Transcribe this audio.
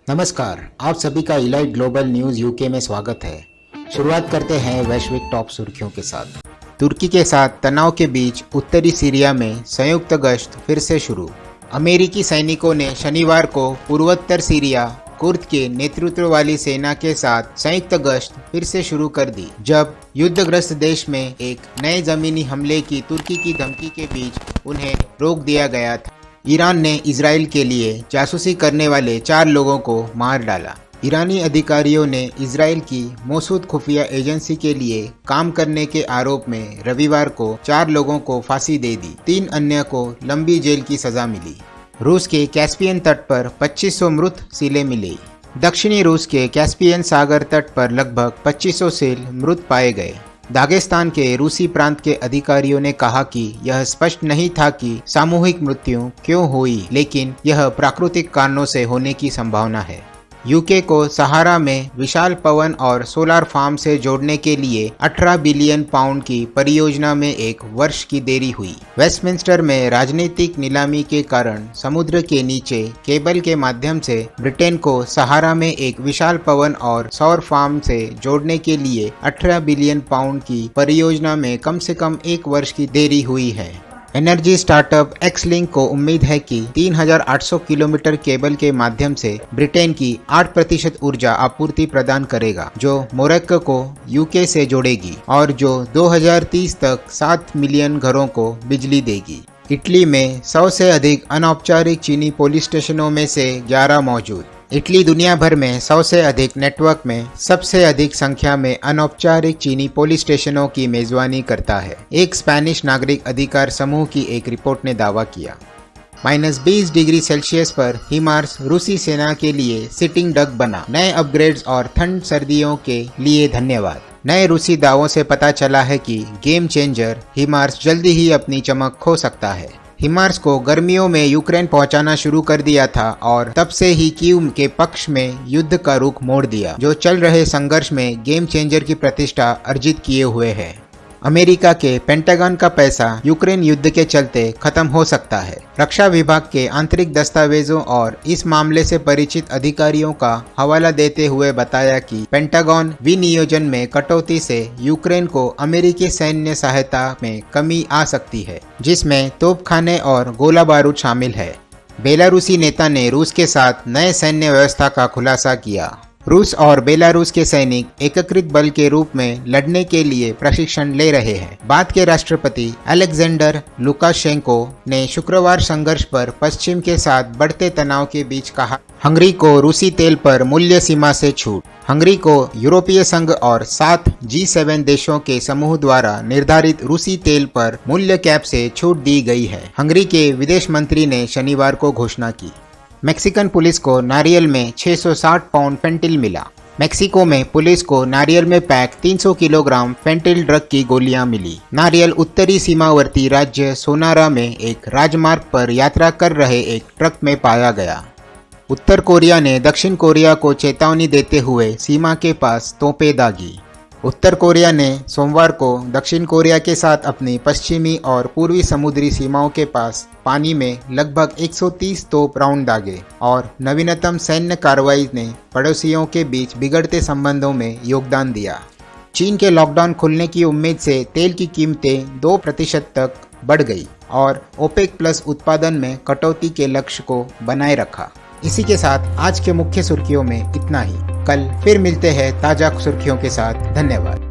नमस्कार, आप सभी का इलाइट ग्लोबल न्यूज यूके में स्वागत है। शुरुआत करते हैं वैश्विक टॉप सुर्खियों के साथ। तुर्की के साथ तनाव के बीच उत्तरी सीरिया में संयुक्त गश्त फिर से शुरू। अमेरिकी सैनिकों ने शनिवार को पूर्वोत्तर सीरिया कुर्द के नेतृत्व वाली सेना के साथ संयुक्त गश्त फिर से शुरू कर दी, जब युद्धग्रस्त देश में एक नए जमीनी हमले की तुर्की की धमकी के बीच उन्हें रोक दिया गया था। ईरान ने इजराइल के लिए जासूसी करने वाले 4 लोगों को मार डाला। ईरानी अधिकारियों ने इजराइल की मौसूद खुफिया एजेंसी के लिए काम करने के आरोप में रविवार को 4 लोगों को फांसी दे दी। 3 अन्य को लंबी जेल की सजा मिली। रूस के कैस्पियन तट पर 2500 मृत सीलें मिली। दक्षिणी रूस के कैस्पियन सागर तट पर लगभग 2500 सील मृत पाए गए। दागेस्तान के रूसी प्रांत के अधिकारियों ने कहा कि यह स्पष्ट नहीं था कि सामूहिक मृत्यु क्यों हुई, लेकिन यह प्राकृतिक कारणों से होने की संभावना है। यूके को सहारा में विशाल पवन और सोलर फार्म से जोड़ने के लिए 18 बिलियन पाउंड की परियोजना में 1 वर्ष की देरी हुई। वेस्टमिंस्टर में राजनीतिक नीलामी के कारण समुद्र के नीचे केबल के माध्यम से ब्रिटेन को सहारा में एक विशाल पवन और सौर फार्म से जोड़ने के लिए 18 बिलियन पाउंड की परियोजना में कम से कम 1 वर्ष की देरी हुई है। एनर्जी स्टार्टअप एक्सलिंक को उम्मीद है कि 3800 किलोमीटर केबल के माध्यम से ब्रिटेन की 8% ऊर्जा आपूर्ति प्रदान करेगा, जो मोरक्को को यूके से जोड़ेगी और जो 2030 तक 7 मिलियन घरों को बिजली देगी। इटली में 100 से अधिक अनौपचारिक चीनी पुलिस स्टेशनों में से 11 मौजूद। इटली दुनिया भर में 100 से अधिक नेटवर्क में सबसे अधिक संख्या में अनौपचारिक चीनी पुलिस स्टेशनों की मेजबानी करता है, एक स्पेनिश नागरिक अधिकार समूह की एक रिपोर्ट ने दावा किया। -20 डिग्री सेल्सियस पर हिमार्स रूसी सेना के लिए सिटिंग डक बना। नए अपग्रेड्स और ठंड सर्दियों के लिए धन्यवाद। नए रूसी दावों से पता चला है कि गेम चेंजर हिमार्स जल्दी ही अपनी चमक खो सकता है। हिमार्स को गर्मियों में यूक्रेन पहुंचाना शुरू कर दिया था और तब से ही कीव के पक्ष में युद्ध का रुख मोड़ दिया, जो चल रहे संघर्ष में गेम चेंजर की प्रतिष्ठा अर्जित किए हुए है। अमेरिका के पेंटागन का पैसा यूक्रेन युद्ध के चलते खत्म हो सकता है। रक्षा विभाग के आंतरिक दस्तावेजों और इस मामले से परिचित अधिकारियों का हवाला देते हुए बताया कि पेंटागन विनियोजन में कटौती से यूक्रेन को अमेरिकी सैन्य सहायता में कमी आ सकती है, जिसमें तोपखाने और गोला बारूद शामिल है। बेलारूसी नेता ने रूस के साथ नए सैन्य व्यवस्था का खुलासा किया। रूस और बेलारूस के सैनिक एकीकृत बल के रूप में लड़ने के लिए प्रशिक्षण ले रहे हैं। बाद के राष्ट्रपति अलेक्जेंडर लुकाशेंको ने शुक्रवार संघर्ष पर पश्चिम के साथ बढ़ते तनाव के बीच कहा, हंगरी को रूसी तेल पर मूल्य सीमा से छूट। हंगरी को यूरोपीय संघ और 7 G7 देशों के समूह द्वारा निर्धारित रूसी तेल पर मूल्य कैप से छूट दी गई है, हंगरी के विदेश मंत्री ने शनिवार को घोषणा की। मेक्सिकन पुलिस को नारियल में 660 पाउंड फेंटिल मिला। मेक्सिको में पुलिस को नारियल में पैक 300 किलोग्राम फेंटिल ड्रग की गोलियां मिली। नारियल उत्तरी सीमावर्ती राज्य सोनारा में एक राजमार्ग पर यात्रा कर रहे एक ट्रक में पाया गया। उत्तर कोरिया ने दक्षिण कोरिया को चेतावनी देते हुए सीमा के पास तोपें दागी। उत्तर कोरिया ने सोमवार को दक्षिण कोरिया के साथ अपनी पश्चिमी और पूर्वी समुद्री सीमाओं के पास पानी में लगभग 130 तोप राउंड दागे और नवीनतम सैन्य कार्रवाई ने पड़ोसियों के बीच बिगड़ते संबंधों में योगदान दिया। चीन के लॉकडाउन खुलने की उम्मीद से तेल की कीमतें 2% तक बढ़ गई और ओपेक प्लस उत्पादन में कटौती के लक्ष्य को बनाए रखा। इसी के साथ आज के मुख्य सुर्खियों में इतना ही। कल फिर मिलते हैं ताजा सुर्खियों के साथ। धन्यवाद।